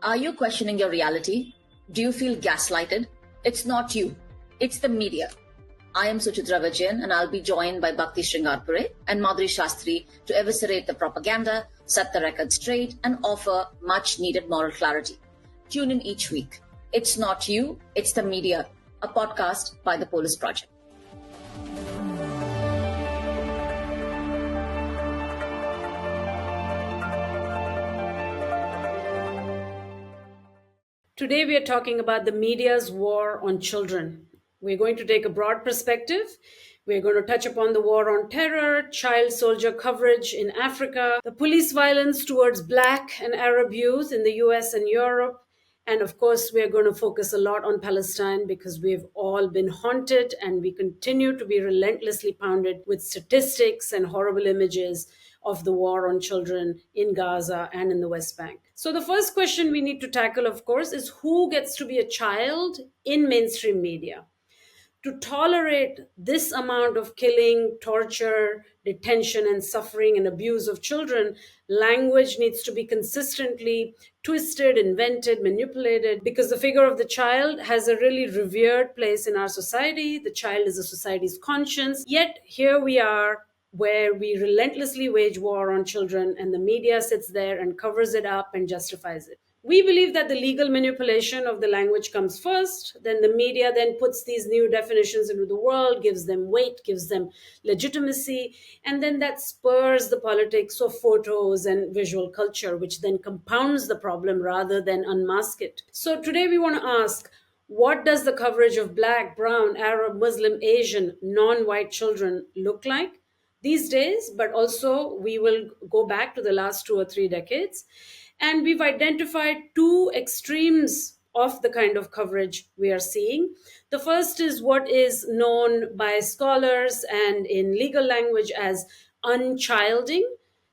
Are you questioning your reality? Do you feel gaslighted? It's not you. It's the media. I am Suchitra and I'll be joined by Bhakti and Madhuri Shastri to eviscerate the propaganda, set the record straight, and offer much needed moral clarity. Tune in each week. It's not you, it's the media, a podcast by the Polis Project. Today we are talking about the media's war on children. We're going to take a broad perspective. We're going to touch upon the war on terror, child soldier coverage in Africa, the police violence towards Black and Arab youth in the US and Europe. And of course, we're going to focus a lot on Palestine because we've all been haunted and we continue to be relentlessly pounded with statistics and horrible images of the war on children in Gaza and in the West Bank. So the first question we need to tackle, of course, is who gets to be a child in mainstream media? To tolerate this amount of killing, torture, detention, and suffering and abuse of children, language needs to be consistently twisted, invented, manipulated, because the figure of the child has a really revered place in our society. The child is a society's conscience. Yet here we are, where we relentlessly wage war on children and the media sits there and covers it up and justifies it. We believe that the legal manipulation of the language comes first, then the media then puts these new definitions into the world, gives them weight, gives them legitimacy, and then that spurs the politics of photos and visual culture, which then compounds the problem rather than unmask it. So today we want to ask, what does the coverage of Black, brown, Arab, Muslim, Asian, non-white children look like these days? But also we will go back to the last 2 or 3 decades. And we've identified 2 extremes of the kind of coverage we are seeing. The first is what is known by scholars and in legal language as unchilding,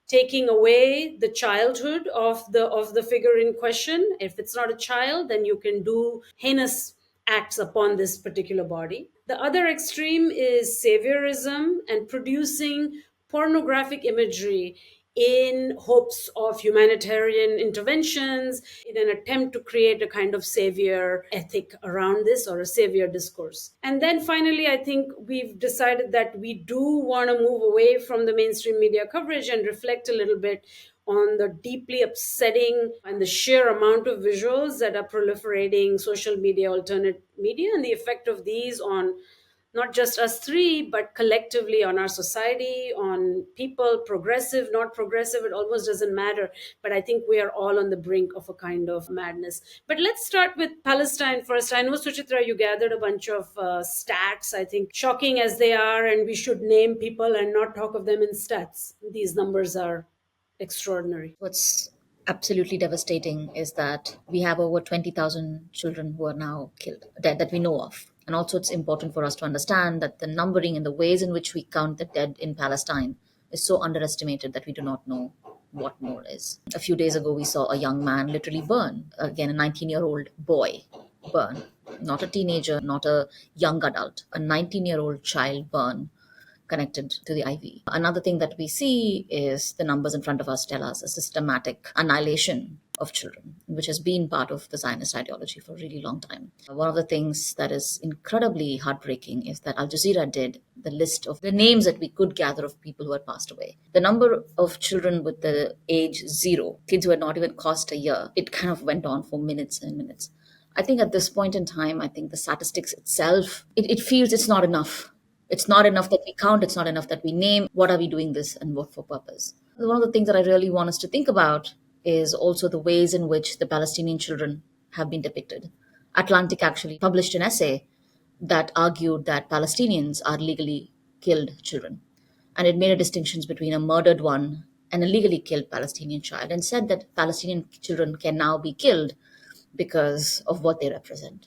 taking away the childhood of the figure in question. If it's not a child, then you can do heinous acts upon this particular body. The other extreme is saviorism and producing pornographic imagery in hopes of humanitarian interventions, in an attempt to create a kind of savior ethic around this or a savior discourse. And then finally, I think we've decided that we do want to move away from the mainstream media coverage and reflect a little bit on the deeply upsetting and the sheer amount of visuals that are proliferating social media, alternate media, and the effect of these on not just us 3, but collectively on our society, on people, progressive, not progressive, it almost doesn't matter. But I think we are all on the brink of a kind of madness. But let's start with Palestine first. I know, Suchitra, you gathered a bunch of stats, I think, shocking as they are, and we should name people and not talk of them in stats. These numbers are extraordinary. What's absolutely devastating is that we have over 20,000 children who are now killed, dead, that we know of. And also it's important for us to understand that the numbering and the ways in which we count the dead in Palestine is so underestimated that we do not know what more is. A few days ago, we saw a young man literally burn. Again, a 19-year-old boy burn. Not a teenager, not a young adult. A 19-year-old child burn connected to the IV. Another thing that we see is the numbers in front of us tell us a systematic annihilation of children, which has been part of the Zionist ideology for a really long time. One of the things that is incredibly heartbreaking is that Al Jazeera did the list of the names that we could gather of people who had passed away. The number of children with the age 0, kids who had not even crossed a year, it kind of went on for minutes and minutes. I think at this point in time, I think the statistics itself, it feels it's not enough. It's not enough that we count. It's not enough that we name. What are we doing this and what for purpose? One of the things that I really want us to think about is also the ways in which the Palestinian children have been depicted. Atlantic actually published an essay that argued that Palestinians are legally killed children. And it made a distinction between a murdered one and a legally killed Palestinian child and said that Palestinian children can now be killed because of what they represent.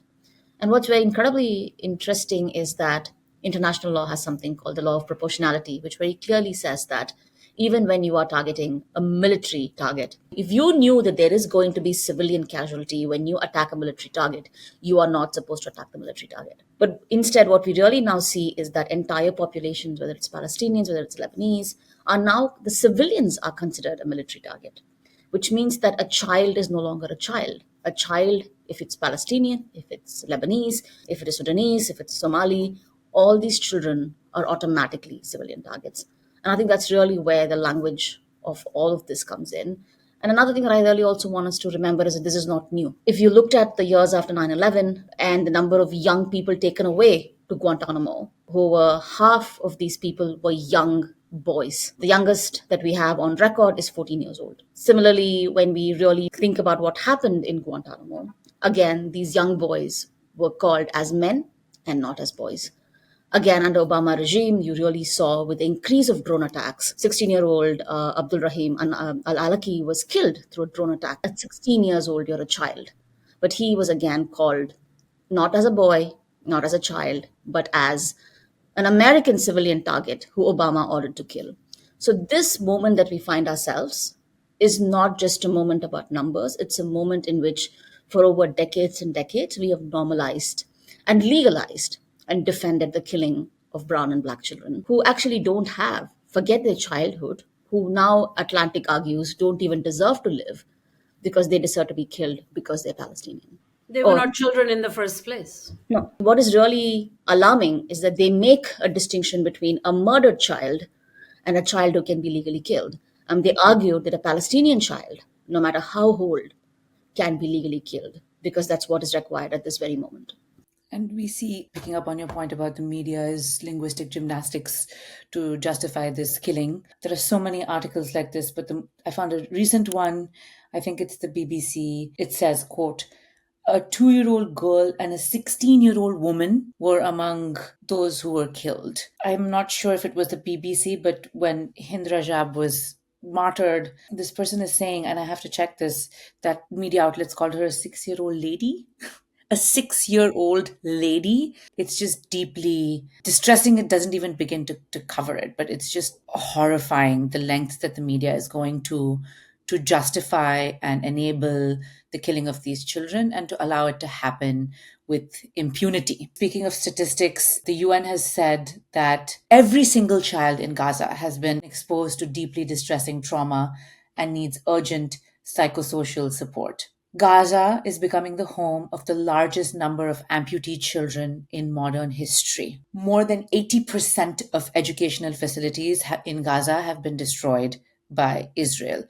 And what's very incredibly interesting is that international law has something called the law of proportionality, which very clearly says that even when you are targeting a military target, if you knew that there is going to be civilian casualty when you attack a military target, you are not supposed to attack the military target. But instead, what we really now see is that entire populations, whether it's Palestinians, whether it's Lebanese, are now, the civilians are considered a military target, which means that a child is no longer a child. A child, if it's Palestinian, if it's Lebanese, if it is Sudanese, if it's Somali, all these children are automatically civilian targets. And I think that's really where the language of all of this comes in. And another thing that I really also want us to remember is that this is not new. If you looked at the years after 9/11 and the number of young people taken away to Guantanamo, who were half of these people were young boys. The youngest that we have on record is 14 years old. Similarly, when we really think about what happened in Guantanamo, again, these young boys were called as men and not as boys. Again, under Obama regime, you really saw with the increase of drone attacks, 16-year-old Abdul Rahim al-Alaki was killed through a drone attack. At 16 years old, you're a child. But he was again called not as a boy, not as a child, but as an American civilian target who Obama ordered to kill. So, this moment that we find ourselves is not just a moment about numbers, it's a moment in which, for over decades and decades, we have normalized and legalized and defended the killing of brown and black children who actually don't have, forget their childhood, who now Atlantic argues don't even deserve to live because they deserve to be killed because they're Palestinian. They were Or not children in the first place. no. What is really alarming is that they make a distinction between a murdered child and a child who can be legally killed. They argue that a Palestinian child, no matter how old, can be legally killed because that's what is required at this very moment. And we see, picking up on your point about the media's linguistic gymnastics to justify this killing, there are so many articles like this, but I found a recent one, I think it's the BBC. It says, quote, a 2-year-old girl and a 16-year-old woman were among those who were killed. I'm not sure if it was the BBC, but when Hind Rajab was martyred, this person is saying, and I have to check this, that media outlets called her a 6-year-old lady. A 6-year-old lady. It's just deeply distressing. It doesn't even begin to cover it, but it's just horrifying the lengths that the media is going to justify and enable the killing of these children and to allow it to happen with impunity. Speaking of statistics, the UN has said that every single child in Gaza has been exposed to deeply distressing trauma and needs urgent psychosocial support. Gaza is becoming the home of the largest number of amputee children in modern history. More than 80% of educational facilities in Gaza have been destroyed by Israel.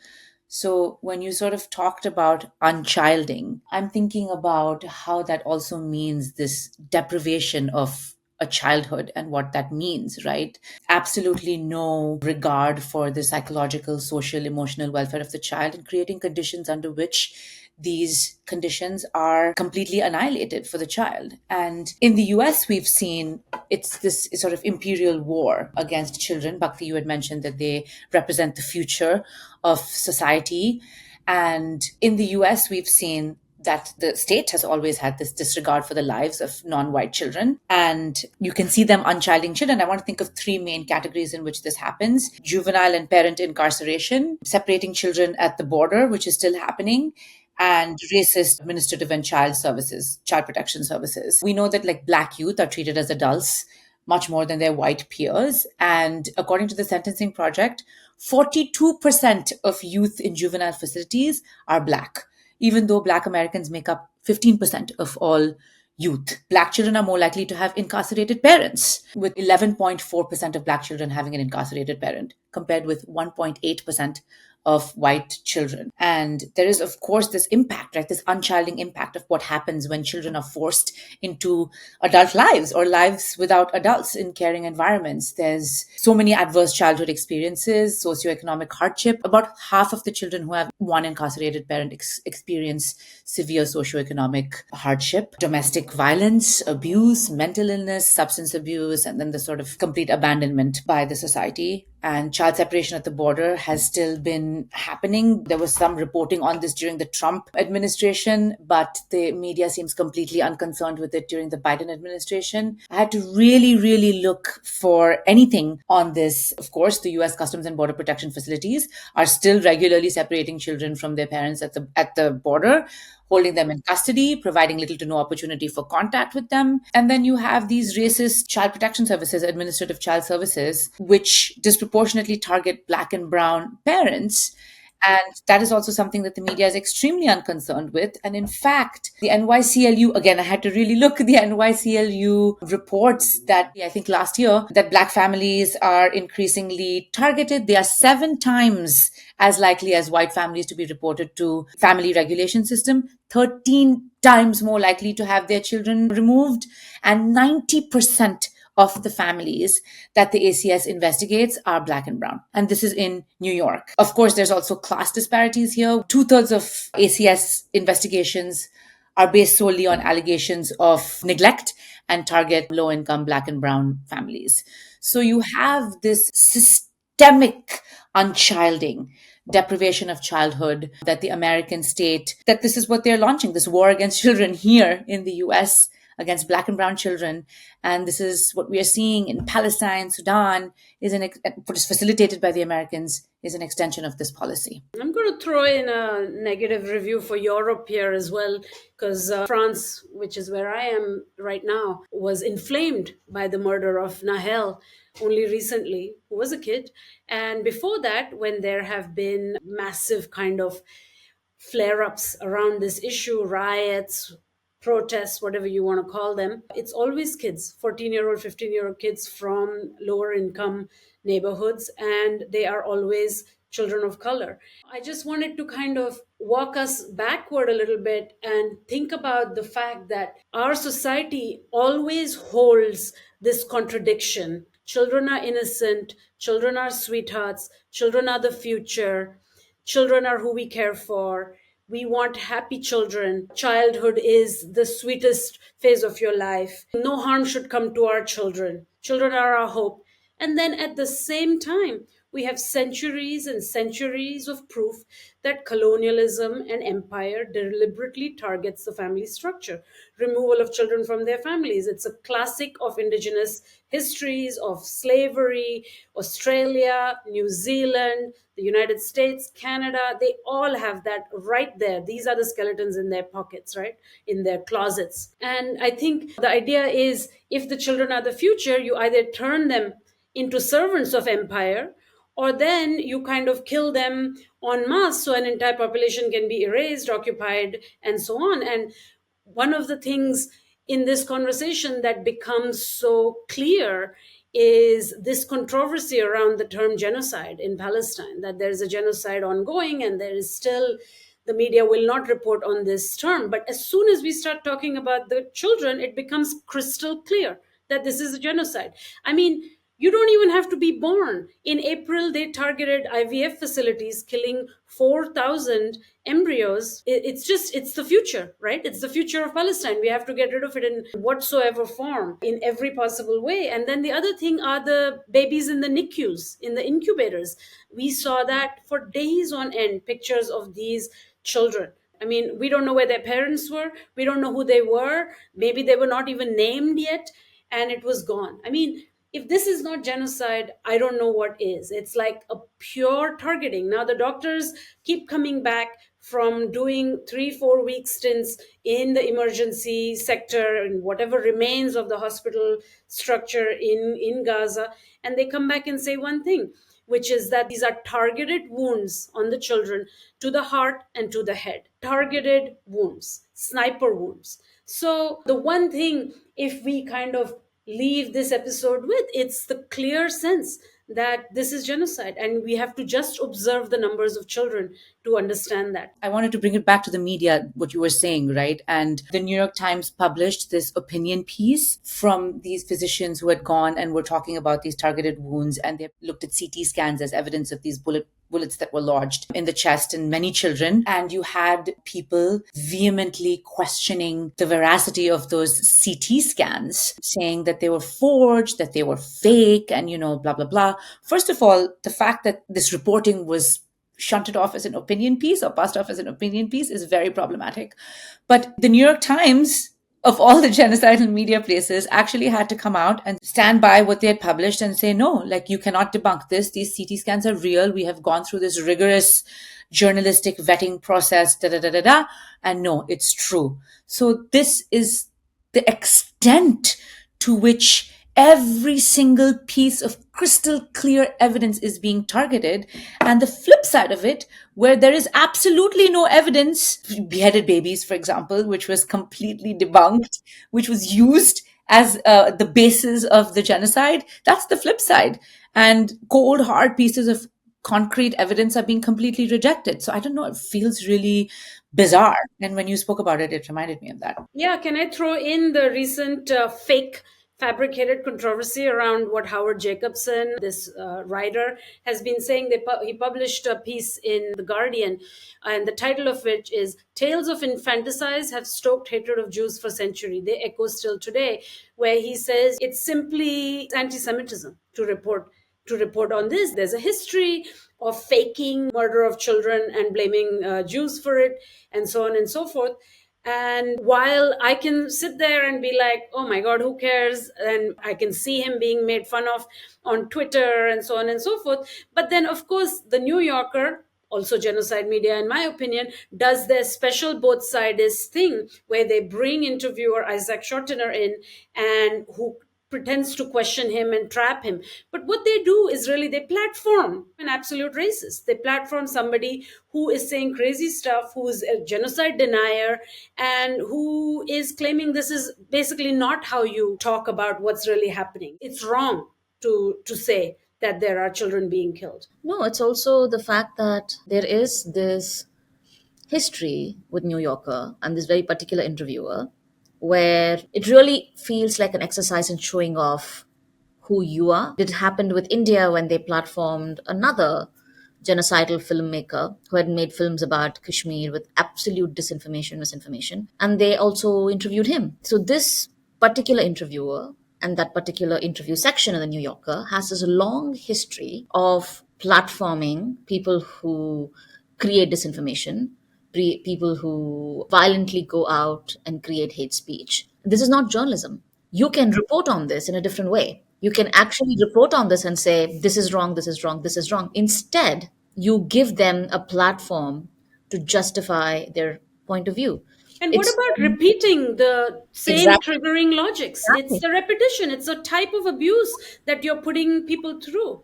So when you sort of talked about unchilding, I'm thinking about how that also means this deprivation of a childhood and what that means, right? Absolutely no regard for the psychological, social, emotional welfare of the child and creating conditions under which these conditions are completely annihilated for the child. And in the US, we've seen it's this sort of imperial war against children. Bhakti, you had mentioned that they represent the future of society. And in the US, we've seen that the state has always had this disregard for the lives of non-white children. And you can see them unchilding children. I want to think of 3 main categories in which this happens: juvenile and parent incarceration, separating children at the border, which is still happening, and racist administrative and child protection services. We know that like Black youth are treated as adults much more than their white peers. And according to the Sentencing Project, 42% of youth in juvenile facilities are Black, even though Black Americans make up 15% of all youth. Black children are more likely to have incarcerated parents, with 11.4% of Black children having an incarcerated parent, compared with 1.8% of white children. And there is, of course, this impact, right? This unchilding impact of what happens when children are forced into adult lives or lives without adults in caring environments. There's so many adverse childhood experiences, socioeconomic hardship. About half of the children who have one incarcerated parent experience severe socioeconomic hardship, domestic violence, abuse, mental illness, substance abuse, and then the sort of complete abandonment by the society. And child separation at the border has still been happening. There was some reporting on this during the Trump administration, but the media seems completely unconcerned with it during the Biden administration. I had to really, really look for anything on this. Of course, the US Customs and Border Protection facilities are still regularly separating children from their parents at the border, holding them in custody, providing little to no opportunity for contact with them. And then you have these racist child protection services, administrative child services, which disproportionately target Black and brown parents. And that is also something that the media is extremely unconcerned with. And in fact, the NYCLU, again, I had to really look at the NYCLU reports that I think last year that Black families are increasingly targeted. They are 7 times as likely as white families to be reported to family regulation system, 13 times more likely to have their children removed, and 90% of the families that the ACS investigates are Black and brown. And this is in New York. Of course, there's also class disparities here. 2/3 of ACS investigations are based solely on allegations of neglect and target low income Black and brown families. So you have this systemic unchilding, deprivation of childhood, that the American state, that this is what they're launching, this war against children here in the US against Black and brown children. And this is what we are seeing in Palestine, Sudan, what is facilitated by the Americans, is an extension of this policy. I'm going to throw in a negative review for Europe here as well, because France, which is where I am right now, was inflamed by the murder of Nahel only recently, who was a kid. And before that, when there have been massive kind of flare-ups around this issue, riots, protests, whatever you want to call them, it's always kids, 14-year-old, 15-year-old kids from lower income neighborhoods, and they are always children of color. I just wanted to kind of walk us backward a little bit and think about the fact that our society always holds this contradiction. Children are innocent, children are sweethearts, children are the future, children are who we care for. We want happy children. Childhood is the sweetest phase of your life. No harm should come to our children. Children are our hope. And then at the same time, we have centuries and centuries of proof that colonialism and empire deliberately targets the family structure, removal of children from their families. It's a classic of indigenous histories, of slavery. Australia, New Zealand, the United States, Canada, they all have that right there. These are the skeletons in their pockets, right? In their closets. And I think the idea is, if the children are the future, you either turn them into servants of empire, or then you kind of kill them en masse so an entire population can be erased, occupied, and so on. And one of the things in this conversation that becomes so clear is this controversy around the term genocide in Palestine, that there is a genocide ongoing and there is still, the media will not report on this term. But as soon as we start talking about the children, it becomes crystal clear that this is a genocide. I mean, you don't even have to be born. In April, they targeted IVF facilities, killing 4,000 embryos. It's the future, right? It's the future of Palestine. We have to get rid of it in whatsoever form, in every possible way. And then the other thing are the babies in the NICUs, in the incubators. We saw that for days on end, pictures of these children. I mean, we don't know where their parents were. We don't know who they were. Maybe they were not even named yet, and it was gone. I mean, if this is not genocide, I don't know what is. It's like a pure targeting. Now, the doctors keep coming back from doing 3-4 week stints in the emergency sector and whatever remains of the hospital structure in Gaza. And they come back and say one thing, which is that these are targeted wounds on the children to the heart and to the head. Targeted wounds, sniper wounds. So the one thing, if we kind of leave this episode with, it's the clear sense that this is genocide, and we have to just observe the numbers of children to understand that. I wanted to bring it back to the media, what you were saying, right? And the New York Times published this opinion piece from these physicians who had gone and were talking about these targeted wounds, and they looked at CT scans as evidence of these bullets that were lodged in the chest in many children. And you had people vehemently questioning the veracity of those CT scans, saying that they were forged, that they were fake, and, blah, blah, blah. First of all, the fact that this reporting was shunted off as an opinion piece or passed off as an opinion piece is very problematic. But the New York Times, of all the genocidal media places, actually had to come out and stand by what they had published and say, no, you cannot debunk this. These CT scans are real. We have gone through this rigorous journalistic vetting process, and no, it's true. So this is the extent to which every single piece of crystal clear evidence is being targeted, and the flip side of it, where there is absolutely no evidence, beheaded babies, for example, which was completely debunked, which was used as the basis of the genocide. That's the flip side. And cold, hard pieces of concrete evidence are being completely rejected. So I don't know, it feels really bizarre. And when you spoke about it, it reminded me of that. Yeah, can I throw in the recent fake fabricated controversy around what Howard Jacobson, this writer, has been saying? He published a piece in The Guardian, and the title of which is Tales of Infanticides Have Stoked Hatred of Jews for Century. They echo still today, where he says it's simply anti-Semitism to report on this. There's a history of faking murder of children and blaming Jews for it, and so on and so forth. And while I can sit there and be like, oh my God, who cares? And I can see him being made fun of on Twitter and so on and so forth. But then, of course, the New Yorker, also genocide media, in my opinion, does their special both sides thing where they bring interviewer Isaac Schottener in, and who pretends to question him and trap him. But what they do is really they platform an absolute racist. They platform somebody who is saying crazy stuff, who is a genocide denier, and who is claiming this is basically not how you talk about what's really happening. It's wrong to say that there are children being killed. No, it's also the fact that there is this history with New Yorker and this very particular interviewer where it really feels like an exercise in showing off who you are. It happened with India when they platformed another genocidal filmmaker who had made films about Kashmir with absolute disinformation, misinformation, and they also interviewed him. So this particular interviewer and that particular interview section in the New Yorker has this long history of platforming people who create disinformation, people who violently go out and create hate speech. This is not journalism. You can report on this in a different way. You can actually report on this and say, this is wrong, this is wrong, this is wrong. Instead, you give them a platform to justify their point of view. And what It's about repeating the same exactly, triggering logics? It's exactly. the repetition, it's a type of abuse that you're putting people through.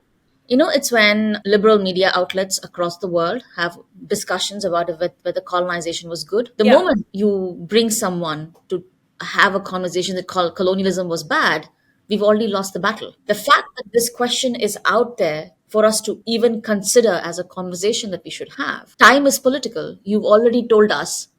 It's when liberal media outlets across the world have discussions about whether colonization was good. The Yeah. moment you bring someone to have a conversation that colonialism was bad, we've already lost the battle. The fact that this question is out there for us to even consider as a conversation that we should have. Time is political. You've already told us,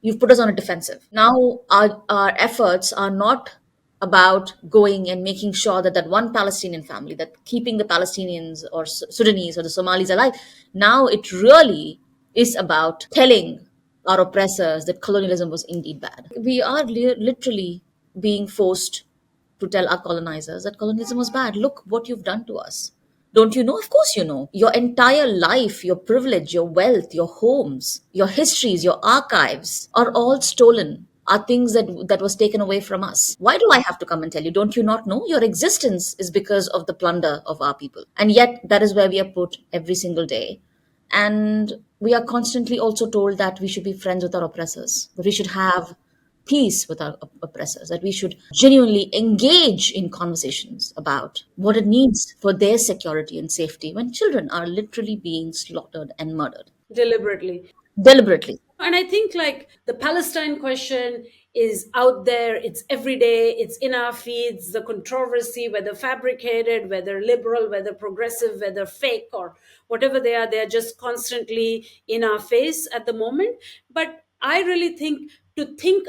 you've put us on a defensive. Now our efforts are not about going and making sure that that one Palestinian family, that keeping the Palestinians or Sudanese or the Somalis alive. Now it really is about telling our oppressors that colonialism was indeed bad. We are literally being forced to tell our colonizers that colonialism was bad. Look what you've done to us. Don't you know? Of course you know. Your entire life, your privilege, your wealth, your homes, your histories, your archives are all stolen. Are things that was taken away from us. Why do I have to come and tell you? Don't you not know? Your existence is because of the plunder of our people. And yet that is where we are put every single day. And we are constantly also told that we should be friends with our oppressors, that we should have peace with our oppressors, that we should genuinely engage in conversations about what it means for their security and safety when children are literally being slaughtered and murdered Deliberately. deliberately. And I think like the Palestine question is out there, it's every day, it's in our feeds, the controversy, whether fabricated, whether liberal, whether progressive, whether fake, or whatever they're just constantly in our face at the moment. But I really think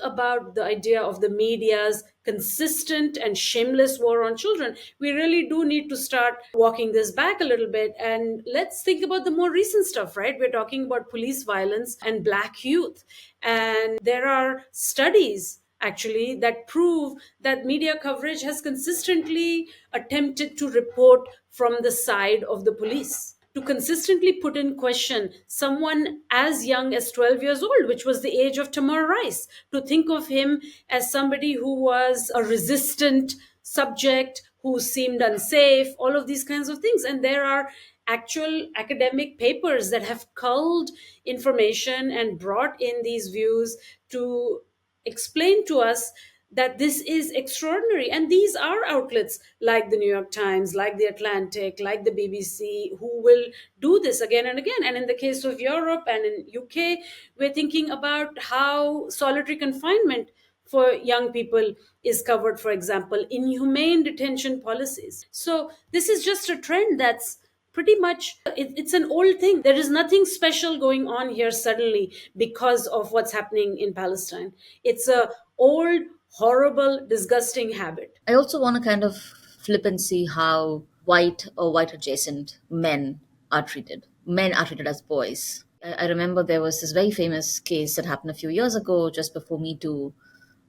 about the idea of the media's consistent and shameless war on children, we really do need to start walking this back a little bit. And let's think about the more recent stuff, right? We're talking about police violence and Black youth. And there are studies actually that prove that media coverage has consistently attempted to report from the side of the police, to consistently put in question someone as young as 12 years old, which was the age of Tamar Rice, to think of him as somebody who was a resistant subject, who seemed unsafe, all of these kinds of things. And there are actual academic papers that have culled information and brought in these views to explain to us that this is extraordinary. And these are outlets like the New York Times, like the Atlantic, like the BBC, who will do this again and again. And in the case of Europe and in UK, we're thinking about how solitary confinement for young people is covered, for example, inhumane detention policies. So this is just a trend that's pretty much it's an old thing. There is nothing special going on here suddenly because of what's happening in Palestine. It's a old, horrible, disgusting habit. I also want to kind of flip and see how white or white adjacent men are treated. Men are treated as boys. I remember there was this very famous case that happened a few years ago, just before Me Too,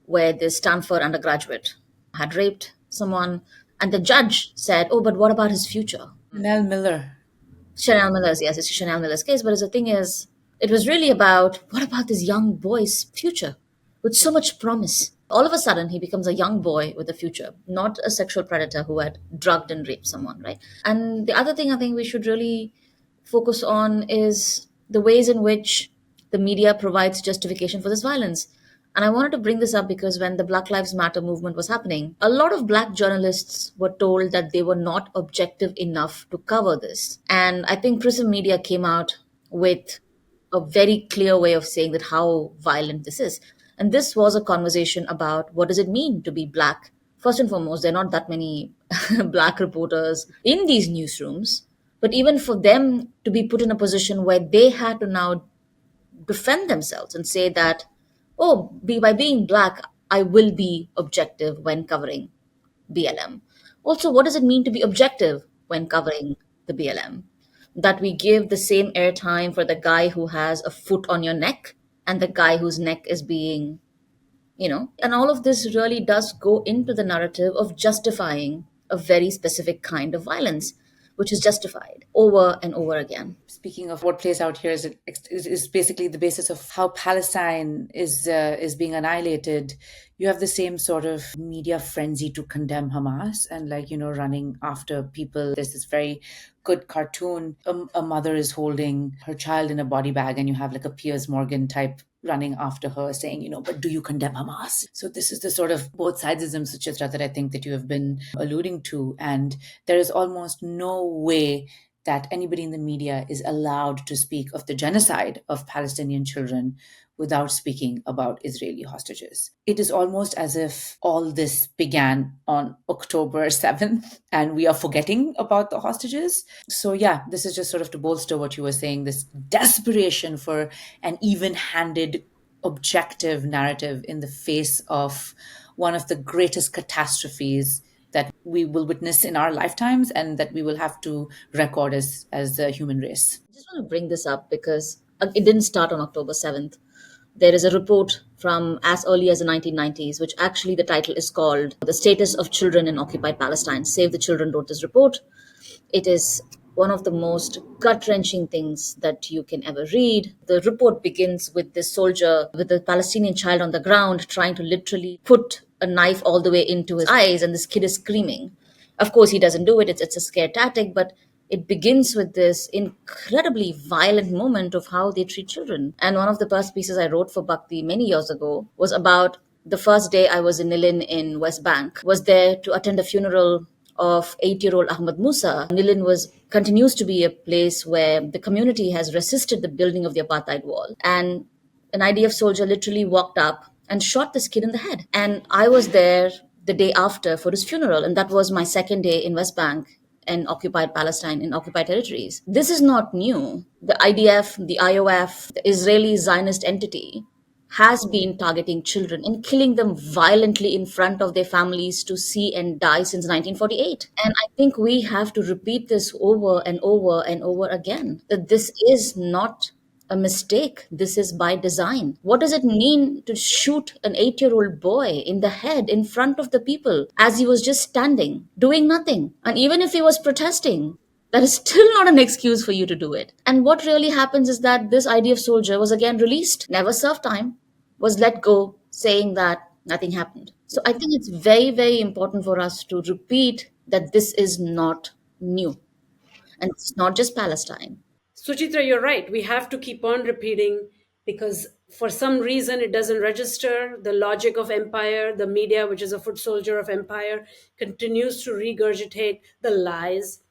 where this Stanford undergraduate had raped someone, and the judge said, "Oh, but what about his future?" Nell Miller. Chanel Miller's, yes, it's Chanel Miller's case. But the thing is, it was really about what about this young boy's future with so much promise? All of a sudden, he becomes a young boy with a future, not a sexual predator who had drugged and raped someone, right? And the other thing I think we should really focus on is the ways in which the media provides justification for this violence. And I wanted to bring this up because when the Black Lives Matter movement was happening, a lot of black journalists were told that they were not objective enough to cover this. And I think Prism Media came out with a very clear way of saying that how violent this is. And this was a conversation about what does it mean to be black. First and foremost, there are not that many black reporters in these newsrooms, but even for them to be put in a position where they had to now defend themselves and say that, oh, by being black, I will be objective when covering BLM. Also, what does it mean to be objective when covering the BLM? That we give the same airtime for the guy who has a foot on your neck and the guy whose neck is being, and all of this really does go into the narrative of justifying a very specific kind of violence, which is justified over and over again. Speaking of what plays out here is basically the basis of how Palestine is being annihilated. You have the same sort of media frenzy to condemn Hamas and running after people. There's this very good cartoon. A mother is holding her child in a body bag, and you have like a Piers Morgan type running after her saying, but do you condemn Hamas? So this is the sort of both sidesism, Suchitra, that I think that you have been alluding to. And there is almost no way that anybody in the media is allowed to speak of the genocide of Palestinian children without speaking about Israeli hostages. It is almost as if all this began on October 7th and we are forgetting about the hostages. So yeah, this is just sort of to bolster what you were saying, this desperation for an even-handed, objective narrative in the face of one of the greatest catastrophes that we will witness in our lifetimes and that we will have to record as a human race. I just want to bring this up because it didn't start on October 7th. There is a report from as early as the 1990s, which actually the title is called The Status of Children in Occupied Palestine. Save the Children wrote this report. It is one of the most gut-wrenching things that you can ever read. The report begins with this soldier with a Palestinian child on the ground trying to literally put a knife all the way into his eyes, and this kid is screaming. Of course, he doesn't do it. It's a scare tactic, but it begins with this incredibly violent moment of how they treat children. And one of the first pieces I wrote for Bhakti many years ago was about the first day I was in Nilin in West Bank, was there to attend a funeral of 8-year-old Ahmad Musa. Nilin continues to be a place where the community has resisted the building of the apartheid wall. And an IDF soldier literally walked up and shot this kid in the head. And I was there the day after for his funeral, and that was my second day in West Bank and occupied Palestine in occupied territories. This is not new. The IDF, the IOF, the Israeli Zionist entity has been targeting children and killing them violently in front of their families to see and die since 1948. And I think we have to repeat this over and over and over again, that this is not a mistake. This is by design. What does it mean to shoot an 8-year-old boy in the head in front of the people as he was just standing, doing nothing? And even if he was protesting, that is still not an excuse for you to do it. And what really happens is that this IDF soldier was again released, never served time, was let go, saying that nothing happened. So I think it's very, very important for us to repeat that this is not new. And it's not just Palestine. Suchitra, you're right. We have to keep on repeating because for some reason it doesn't register. The logic of empire, the media, which is a foot soldier of empire, continues to regurgitate the lies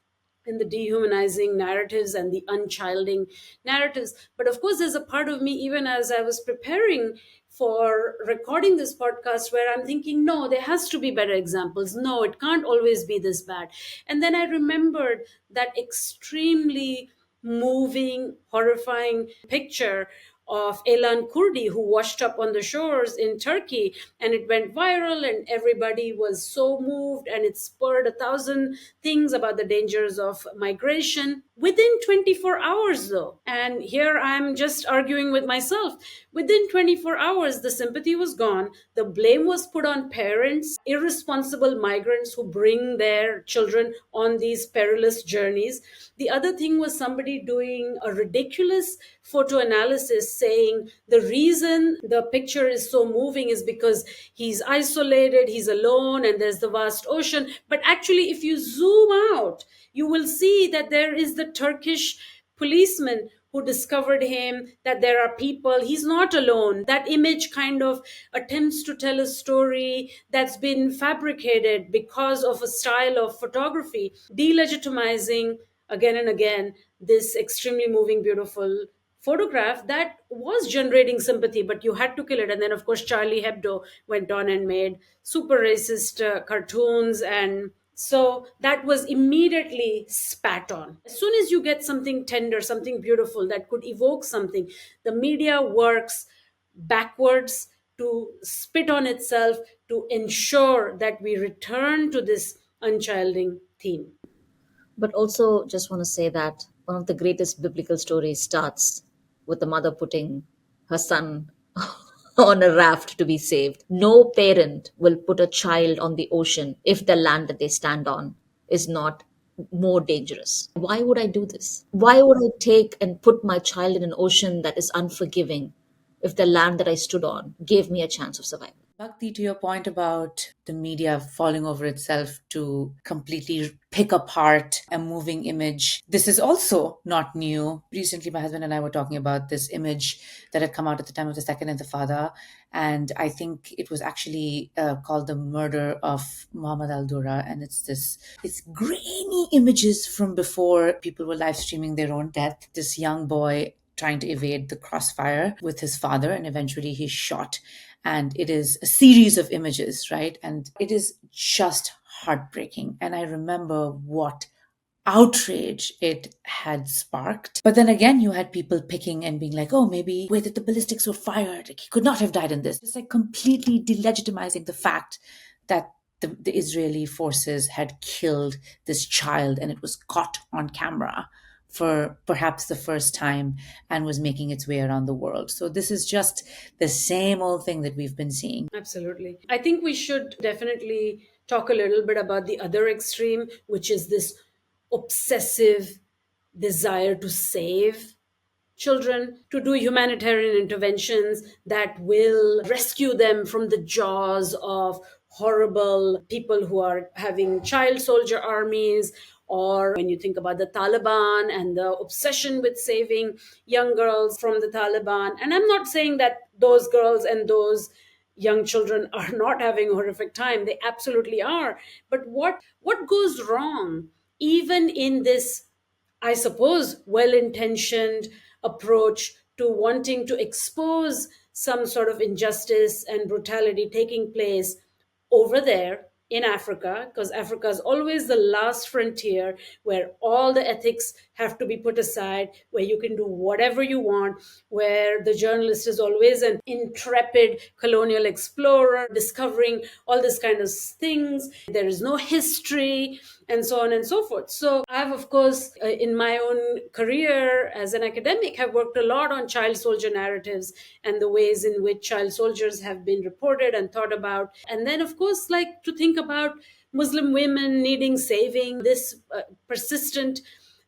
and the dehumanizing narratives and the unchilding narratives. But of course, there's a part of me, even as I was preparing for recording this podcast, where I'm thinking, no, there has to be better examples. No, it can't always be this bad. And then I remembered that extremely moving, horrifying picture of Elan Kurdi, who washed up on the shores in Turkey, and it went viral, and everybody was so moved, and it spurred 1,000 things about the dangers of migration within 24 hours, though. And here I'm just arguing with myself. Within 24 hours, the sympathy was gone. The blame was put on parents, irresponsible migrants who bring their children on these perilous journeys. The other thing was somebody doing a ridiculous photo analysis saying the reason the picture is so moving is because he's isolated, he's alone, and there's the vast ocean. But actually, if you zoom out, you will see that there is the Turkish policeman who discovered him, that there are people, he's not alone. That image kind of attempts to tell a story that's been fabricated because of a style of photography, delegitimizing again and again this extremely moving, beautiful photograph that was generating sympathy, but you had to kill it. And then, of course, Charlie Hebdo went on and made super racist cartoons, and so that was immediately spat on. As soon as you get something tender, something beautiful that could evoke something, the media works backwards to spit on itself to ensure that we return to this unchilding theme. But also, just want to say that one of the greatest biblical stories starts with the mother putting her son on a raft to be saved. No parent will put a child on the ocean if the land that they stand on is not more dangerous. Why would I do this? Why would I take and put my child in an ocean that is unforgiving if the land that I stood on gave me a chance of survival? Bhakti, to your point about the media falling over itself to completely pick apart a moving image, this is also not new. Recently, my husband and I were talking about this image that had come out at the time of the Second Intifada, and I think it was actually called The Murder of Muhammad al-Dura, and it's grainy images from before people were live streaming their own death. This young boy trying to evade the crossfire with his father, and eventually he's shot. And it is a series of images, right? And it is just heartbreaking. And I remember what outrage it had sparked. But then again, you had people picking and being like, oh, maybe where that the ballistics were fired, like, he could not have died in this. It's like completely delegitimizing the fact that the Israeli forces had killed this child and it was caught on camera for perhaps the first time and was making its way around the world. So this is just the same old thing that we've been seeing. Absolutely. I think we should definitely talk a little bit about the other extreme, which is this obsessive desire to save children, to do humanitarian interventions that will rescue them from the jaws of horrible people who are having child soldier armies. Or when you think about the Taliban and the obsession with saving young girls from the Taliban. And I'm not saying that those girls and those young children are not having a horrific time. They absolutely are. But what goes wrong even in this, I suppose, well intentioned approach to wanting to expose some sort of injustice and brutality taking place over there in Africa, because Africa is always the last frontier where all the ethics have to be put aside, where you can do whatever you want, where the journalist is always an intrepid colonial explorer discovering all this kind of things. There is no history, and so on and so forth. So I've, of course, in my own career as an academic, have worked a lot on child soldier narratives and the ways in which child soldiers have been reported and thought about. And then, of course, like to think about Muslim women needing saving, this persistent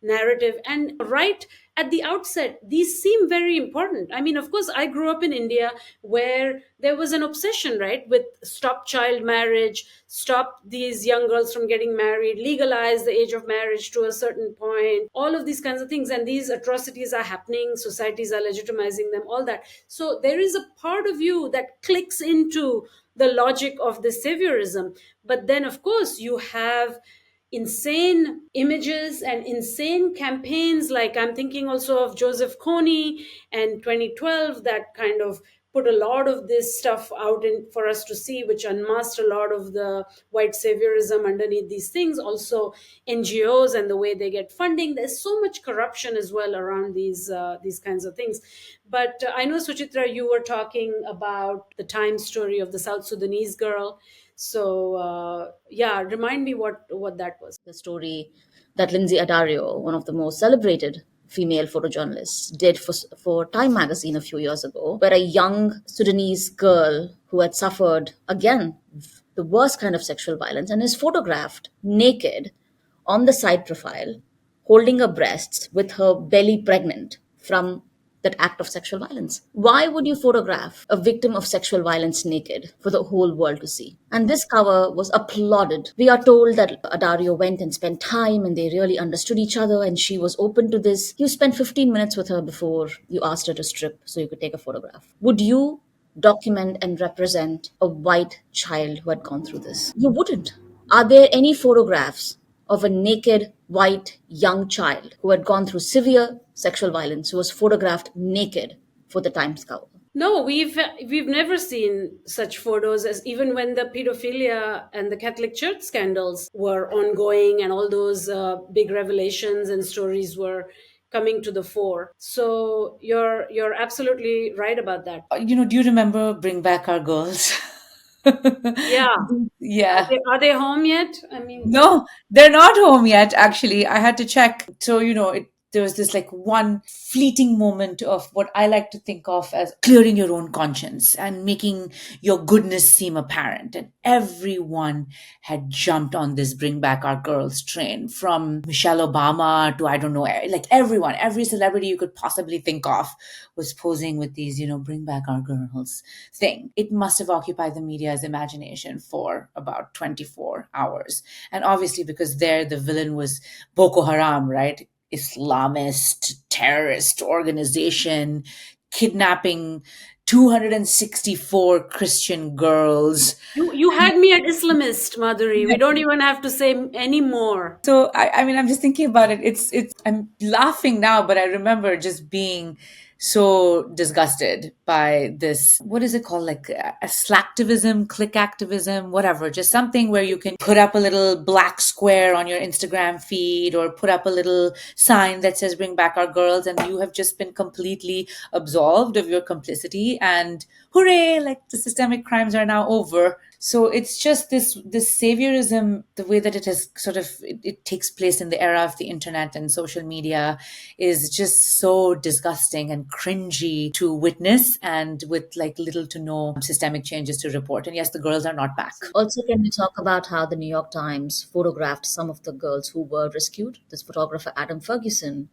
narrative. And right at the outset, these seem very important. I mean, of course, I grew up in India where there was an obsession, right, with stop child marriage, stop these young girls from getting married, legalize the age of marriage to a certain point, all of these kinds of things. And these atrocities are happening, societies are legitimizing them, all that. So there is a part of you that clicks into the logic of this saviorism. But then, of course, you have insane images and insane campaigns. Like, I'm thinking also of Joseph Kony and 2012, that kind of put a lot of this stuff out in for us to see, which unmasked a lot of the white saviorism underneath these things. Also NGOs and the way they get funding, there's so much corruption as well around these kinds of things. But I know, Suchitra, you were talking about the time story of the South Sudanese girl. So yeah, remind me what that was. The story that Lindsay Adario, one of the most celebrated female photojournalists, did for Time magazine a few years ago, where a young Sudanese girl who had suffered, again, the worst kind of sexual violence and is photographed naked on the side profile, holding her breasts with her belly pregnant from that act of sexual violence. Why would you photograph a victim of sexual violence naked for the whole world to see? And this cover was applauded. We are told that Adario went and spent time and they really understood each other and she was open to this. You spent 15 minutes with her before you asked her to strip so you could take a photograph. Would you document and represent a white child who had gone through this? You wouldn't. Are there any photographs of a naked white young child who had gone through severe sexual violence who was photographed naked for the Times cover? No, we've never seen such photos, as even when the pedophilia and the Catholic Church scandals were ongoing and all those big revelations and stories were coming to the fore. So you're absolutely right about that. Do you remember Bring Back Our Girls? Yeah. Yeah. Are they home yet? I mean, No, they're not home yet, actually. I had to check. So, there was this like one fleeting moment of what I like to think of as clearing your own conscience and making your goodness seem apparent. And everyone had jumped on this Bring Back Our Girls train, from Michelle Obama to, I don't know, like everyone, every celebrity you could possibly think of was posing with these, Bring Back Our Girls thing. It must have occupied the media's imagination for about 24 hours. And obviously, because there the villain was Boko Haram, right? Islamist terrorist organization kidnapping 264 Christian girls. you had me at Islamist, Madhuri. We don't even have to say any more. So I mean, I'm just thinking about it. I'm laughing now, but I remember just being so disgusted by this. What is it called? Like a slacktivism, click activism, whatever. Just something where you can put up a little black square on your Instagram feed or put up a little sign that says "Bring Back Our Girls," and you have just been completely absolved of your complicity. And hooray! Like the systemic crimes are now over. So it's just this saviorism, the way that it has sort of it takes place in the era of the internet and social media, is just so disgusting and cringy to witness, and with like little to no systemic changes to report. And yes, the girls are not back. Also, can we talk about how the New York Times photographed some of the girls who were rescued? This photographer, Adam Ferguson,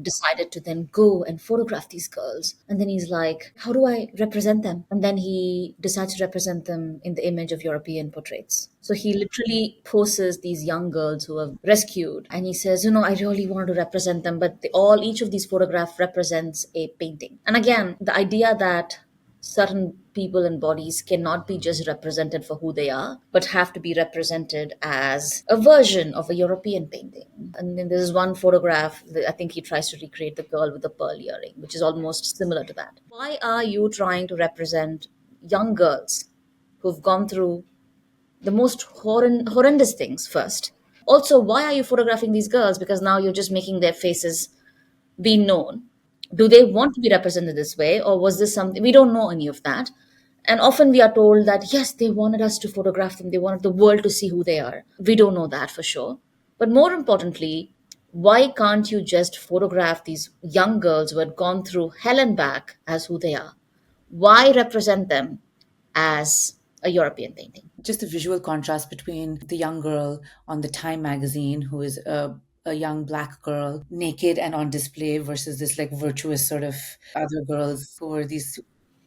decided to then go and photograph these girls. And then he's like, how do I represent them? And then he decides to represent them in the image of European portraits. So he literally poses these young girls who are rescued. And he says, I really want to represent them, but each of these photographs represents a painting. And again, the idea that certain people and bodies cannot be just represented for who they are, but have to be represented as a version of a European painting. And then there's one photograph that I think he tries to recreate the girl with the pearl earring, which is almost similar to that. Why are you trying to represent young girls who've gone through the most horrendous things first? Also, why are you photographing these girls? Because now you're just making their faces be known. Do they want to be represented this way, or was this something we don't know any of that? And often we are told that yes, they wanted us to photograph them, they wanted the world to see who they are. We don't know that for sure. But more importantly, why can't you just photograph these young girls who had gone through hell and back as who they are? Why represent them as a European painting? Just the visual contrast between the young girl on the Time magazine, who is a a young black girl naked and on display versus this like virtuous sort of other girls who were these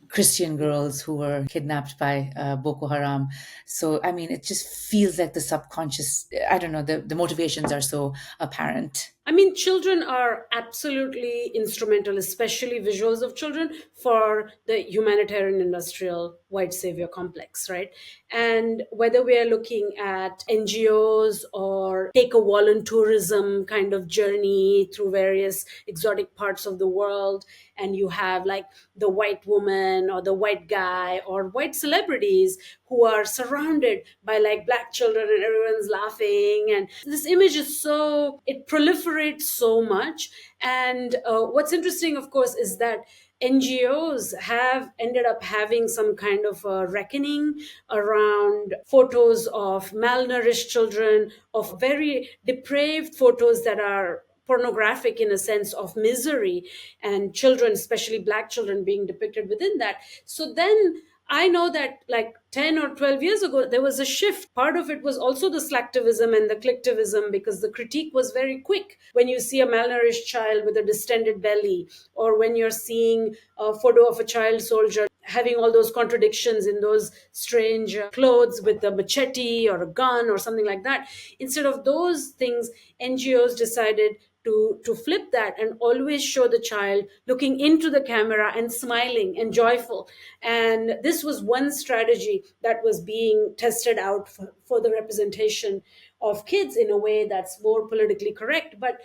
Christian girls who were kidnapped by Boko Haram. So, I mean, it just feels like the subconscious, I don't know, the motivations are so apparent. I mean, children are absolutely instrumental, especially visuals of children, for the humanitarian industrial white savior complex, right? And whether we are looking at NGOs or take a voluntourism kind of journey through various exotic parts of the world, and you have like the white woman or the white guy or white celebrities who are surrounded by like black children and everyone's laughing, and this image is so, it proliferates so much. And what's interesting, of course, is that NGOs have ended up having some kind of a reckoning around photos of malnourished children, of very depraved photos that are pornographic in a sense of misery, and children, especially black children, being depicted within that. So then I know that like 10 or 12 years ago, there was a shift. Part of it was also the slacktivism and the clicktivism, because the critique was very quick. When you see a malnourished child with a distended belly, or when you're seeing a photo of a child soldier having all those contradictions in those strange clothes with a machete or a gun or something like that, instead of those things, NGOs decided to flip that and always show the child looking into the camera and smiling and joyful. And this was one strategy that was being tested out for the representation of kids in a way that's more politically correct. But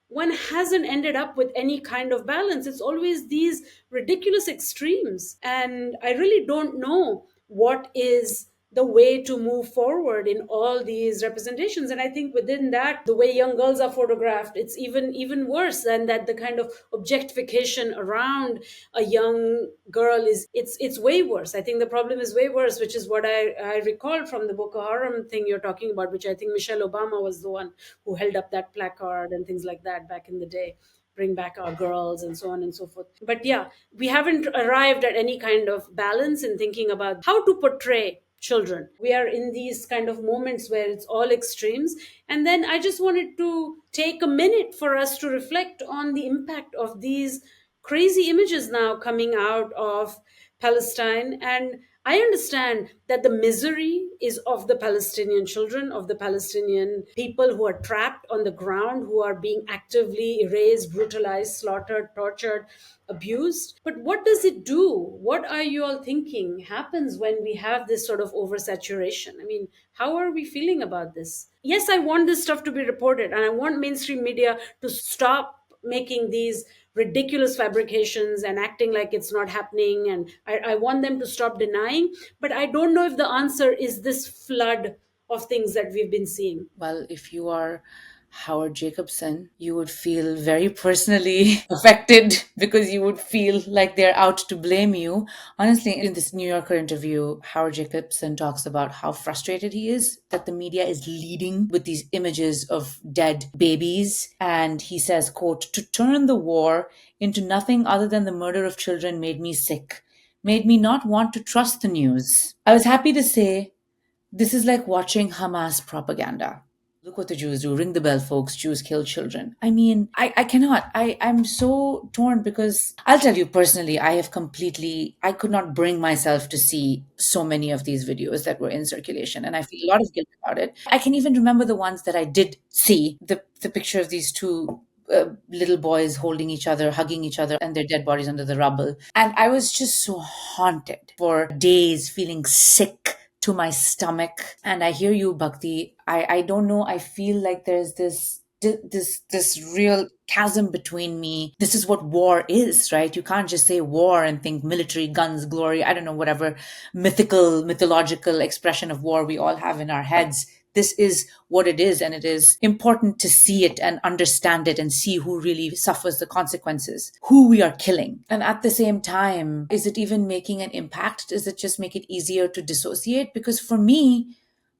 one hasn't ended up with any kind of balance. It's always these ridiculous extremes. And I really don't know what is the way to move forward in all these representations. And I think within that, the way young girls are photographed, it's even worse than that. The kind of objectification around a young girl is, it's way worse. I think the problem is way worse, which is what I recall from the Boko Haram thing you're talking about, which I think Michelle Obama was the one who held up that placard and things like that back in the day, bring back our girls and so on and so forth. But yeah, we haven't arrived at any kind of balance in thinking about how to portray children. We are in these kind of moments where it's all extremes. And then I just wanted to take a minute for us to reflect on the impact of these crazy images now coming out of Palestine. And I understand that the misery is of the Palestinian children, of the Palestinian people who are trapped on the ground, who are being actively erased, brutalized, slaughtered, tortured, abused. But what does it do? What are you all thinking happens when we have this sort of oversaturation? I mean, how are we feeling about this? Yes, I want this stuff to be reported, and I want mainstream media to stop making these ridiculous fabrications and acting like it's not happening. And I want them to stop denying. But I don't know if the answer is this flood of things that we've been seeing. Well, if you are Howard Jacobson, you would feel very personally affected because you would feel like they're out to blame you. Honestly, in this New Yorker interview, Howard Jacobson talks about how frustrated he is that the media is leading with these images of dead babies. And he says, quote, "To turn the war into nothing other than the murder of children made me sick, made me not want to trust the news." I was happy to say, this is like watching Hamas propaganda. Look what the Jews do. Ring the bell, folks. Jews kill children. I mean, I cannot. I'm so torn because I'll tell you personally, I could not bring myself to see so many of these videos that were in circulation. And I feel a lot of guilt about it. I can even remember the ones that I did see, the picture of these two little boys holding each other, hugging each other, and their dead bodies under the rubble. And I was just so haunted for days, feeling sick to my stomach. And I hear you, Bhakti. I don't know. I feel like there's this real chasm between me. This is what war is, right? You can't just say war and think military, guns, glory. I don't know, whatever mythological expression of war we all have in our heads. This is what it is, and it is important to see it and understand it and see who really suffers the consequences, who we are killing. And at the same time, is it even making an impact? Does it just make it easier to dissociate? Because for me,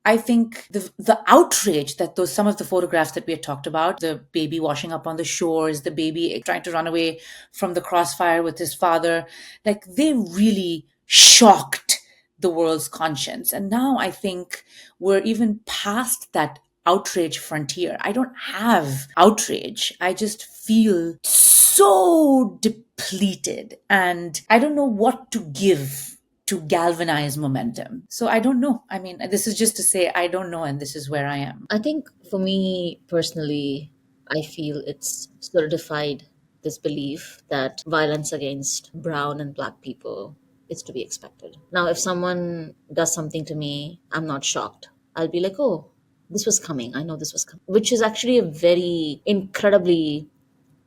I think the outrage that some of the photographs that we had talked about, the baby washing up on the shores, the baby trying to run away from the crossfire with his father, like they really shocked the world's conscience. And now I think we're even past that outrage frontier. I don't have outrage. I just feel so depleted and I don't know what to give to galvanize momentum. So I don't know. I mean, this is just to say I don't know, and this is where I am. I think for me personally, I feel it's solidified this belief that violence against brown and black people is to be expected. Now, if someone does something to me, I'm not shocked. I'll be like, oh, this was coming. I know this was coming, which is actually a very incredibly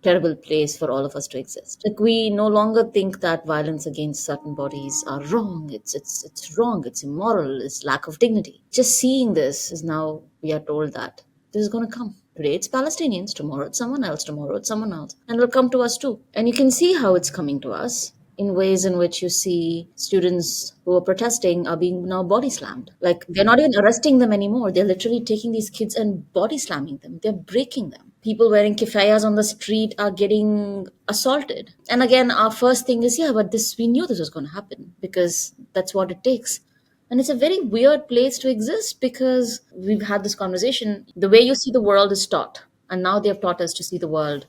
terrible place for all of us to exist. Like we no longer think that violence against certain bodies are wrong. It's wrong. It's immoral. It's lack of dignity. Just seeing this is now we are told that this is going to come. Today it's Palestinians. Tomorrow it's someone else. Tomorrow it's someone else, and it'll come to us too. And you can see how it's coming to us in ways in which you see students who are protesting are being now body slammed. Like they're not even arresting them anymore. They're literally taking these kids and body slamming them. They're breaking them. People wearing kifayas on the street are getting assaulted. And again, our first thing is, yeah, but this we knew this was going to happen because that's what it takes. And it's a very weird place to exist because we've had this conversation. The way you see the world is taught. And now they have taught us to see the world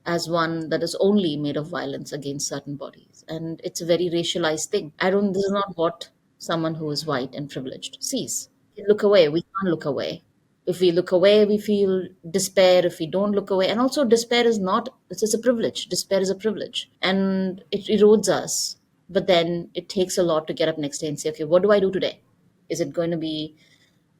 as one that is only made of violence against certain bodies. And it's a very racialized thing. This is not what someone who is white and privileged sees. We look away, we can't look away. If we look away, we feel despair. If we don't look away, and also despair is not, it's just a privilege. Despair is a privilege and it erodes us. But then it takes a lot to get up next day and say, okay, what do I do today? Is it going to be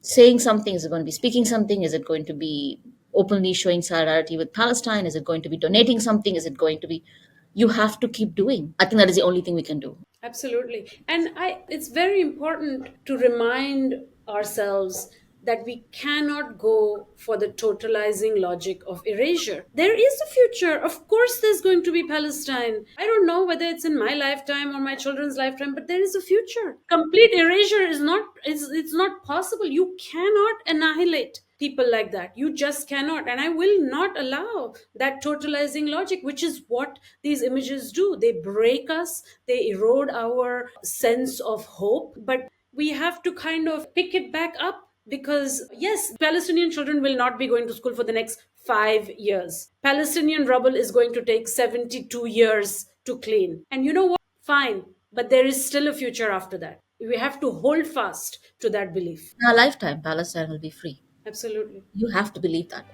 saying something? Is it going to be speaking something? Is it going to be openly showing solidarity with Palestine? Is it going to be donating something? Is it going to be, you have to keep doing. I think that is the only thing we can do. Absolutely. And it's very important to remind ourselves that we cannot go for the totalizing logic of erasure. There is a future. Of course, there's going to be Palestine. I don't know whether it's in my lifetime or my children's lifetime, but there is a future. Complete erasure it's not possible. You cannot annihilate people like that. You just cannot. And I will not allow that totalizing logic, which is what these images do. They break us, they erode our sense of hope, but we have to kind of pick it back up because, yes, Palestinian children will not be going to school for the next 5 years. Palestinian rubble is going to take 72 years to clean. And you know what? Fine. But there is still a future after that. We have to hold fast to that belief. In our lifetime, Palestine will be free. Absolutely. You have to believe that.